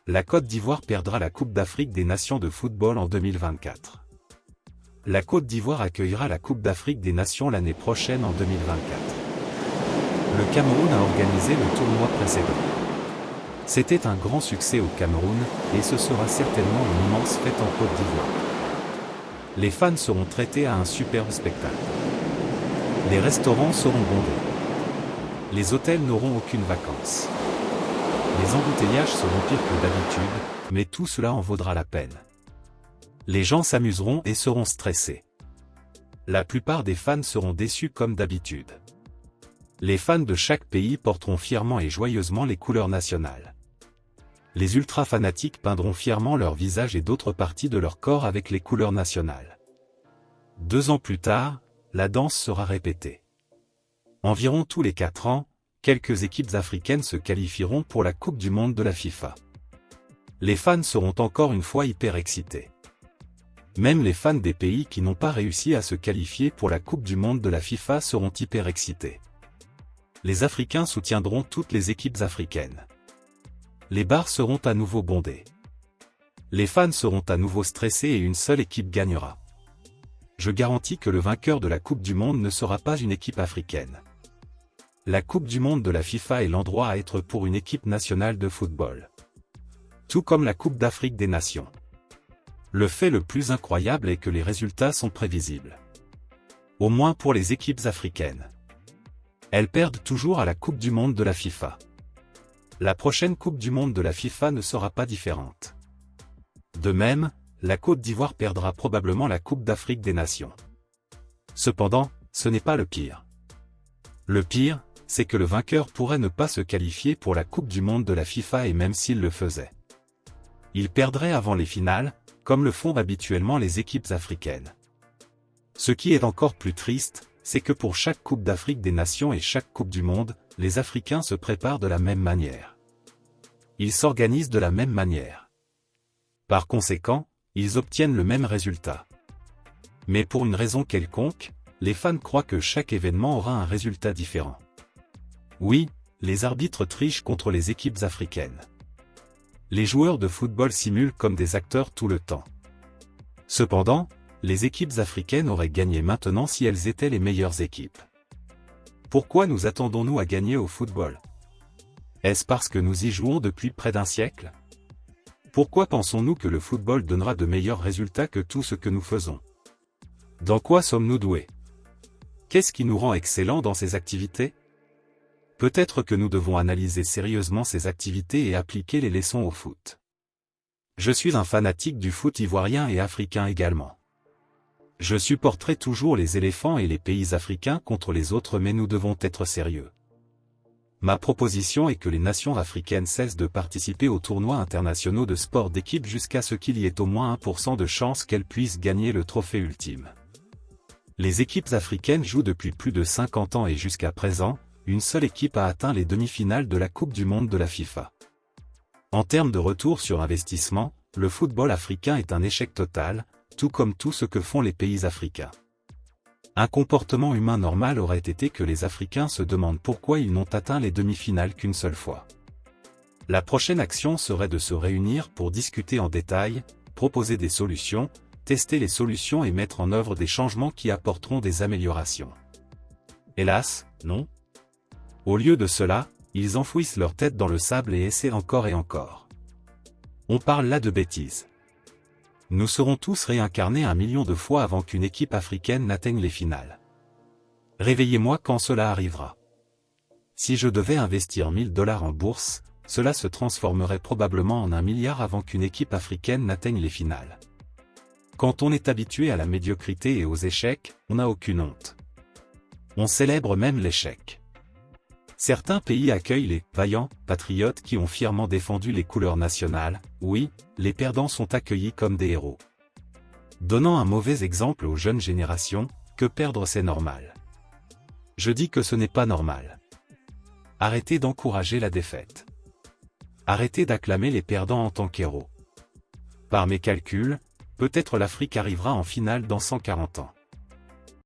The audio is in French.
La Côte d'Ivoire perdra la Coupe d'Afrique des Nations de football en 2024. La Côte d'Ivoire accueillera la Coupe d'Afrique des Nations l'année prochaine en 2024. Le Cameroun a organisé le tournoi précédent. C'était un grand succès au Cameroun, et ce sera certainement une immense fête en Côte d'Ivoire. Les fans seront traités à un superbe spectacle. Les restaurants seront bondés. Les hôtels n'auront aucune vacance. Les embouteillages seront pires que d'habitude, mais tout cela en vaudra la peine. Les gens s'amuseront et seront stressés. La plupart des fans seront déçus comme d'habitude. Les fans de chaque pays porteront fièrement et joyeusement les couleurs nationales. Les ultra-fanatiques peindront fièrement leur visage et d'autres parties de leur corps avec les couleurs nationales. 2 ans plus tard, la danse sera répétée. Environ tous les 4 ans, quelques équipes africaines se qualifieront pour la Coupe du Monde de la FIFA. Les fans seront encore une fois hyper excités. Même les fans des pays qui n'ont pas réussi à se qualifier pour la Coupe du Monde de la FIFA seront hyper excités. Les Africains soutiendront toutes les équipes africaines. Les bars seront à nouveau bondés. Les fans seront à nouveau stressés et une seule équipe gagnera. Je garantis que le vainqueur de la Coupe du Monde ne sera pas une équipe africaine. La Coupe du Monde de la FIFA est l'endroit à être pour une équipe nationale de football. Tout comme la Coupe d'Afrique des Nations. Le fait le plus incroyable est que les résultats sont prévisibles. Au moins pour les équipes africaines. Elles perdent toujours à la Coupe du Monde de la FIFA. La prochaine Coupe du Monde de la FIFA ne sera pas différente. De même, la Côte d'Ivoire perdra probablement la Coupe d'Afrique des Nations. Cependant, ce n'est pas le pire. Le pire, c'est que le vainqueur pourrait ne pas se qualifier pour la Coupe du Monde de la FIFA et même s'il le faisait. Il perdrait avant les finales, comme le font habituellement les équipes africaines. Ce qui est encore plus triste, c'est que pour chaque Coupe d'Afrique des Nations et chaque Coupe du Monde, les Africains se préparent de la même manière. Ils s'organisent de la même manière. Par conséquent, ils obtiennent le même résultat. Mais pour une raison quelconque, les fans croient que chaque événement aura un résultat différent. Oui, les arbitres trichent contre les équipes africaines. Les joueurs de football simulent comme des acteurs tout le temps. Cependant, les équipes africaines auraient gagné maintenant si elles étaient les meilleures équipes. Pourquoi nous attendons-nous à gagner au football? Est-ce parce que nous y jouons depuis près d'un siècle? Pourquoi pensons-nous que le football donnera de meilleurs résultats que tout ce que nous faisons? Dans quoi sommes-nous doués? Qu'est-ce qui nous rend excellents dans ces activités? Peut-être que nous devons analyser sérieusement ces activités et appliquer les leçons au foot. Je suis un fanatique du foot ivoirien et africain également. Je supporterai toujours les éléphants et les pays africains contre les autres, mais nous devons être sérieux. Ma proposition est que les nations africaines cessent de participer aux tournois internationaux de sport d'équipe jusqu'à ce qu'il y ait au moins 1% de chance qu'elles puissent gagner le trophée ultime. Les équipes africaines jouent depuis plus de 50 ans et jusqu'à présent, une seule équipe a atteint les demi-finales de la Coupe du Monde de la FIFA. En termes de retour sur investissement, le football africain est un échec total, tout comme tout ce que font les pays africains. Un comportement humain normal aurait été que les Africains se demandent pourquoi ils n'ont atteint les demi-finales qu'une seule fois. La prochaine action serait de se réunir pour discuter en détail, proposer des solutions, tester les solutions et mettre en œuvre des changements qui apporteront des améliorations. Hélas, non. Au lieu de cela, ils enfouissent leur tête dans le sable et essaient encore et encore. On parle là de bêtises. Nous serons tous réincarnés 1 million de fois avant qu'une équipe africaine n'atteigne les finales. Réveillez-moi quand cela arrivera. Si je devais investir 1 000 $ en bourse, cela se transformerait probablement en 1 milliard avant qu'une équipe africaine n'atteigne les finales. Quand on est habitué à la médiocrité et aux échecs, on n'a aucune honte. On célèbre même l'échec. Certains pays accueillent les « vaillants » patriotes qui ont fièrement défendu les couleurs nationales. Oui, les perdants sont accueillis comme des héros. Donnant un mauvais exemple aux jeunes générations, que perdre c'est normal. Je dis que ce n'est pas normal. Arrêtez d'encourager la défaite. Arrêtez d'acclamer les perdants en tant qu'héros. Par mes calculs, peut-être l'Afrique arrivera en finale dans 140 ans.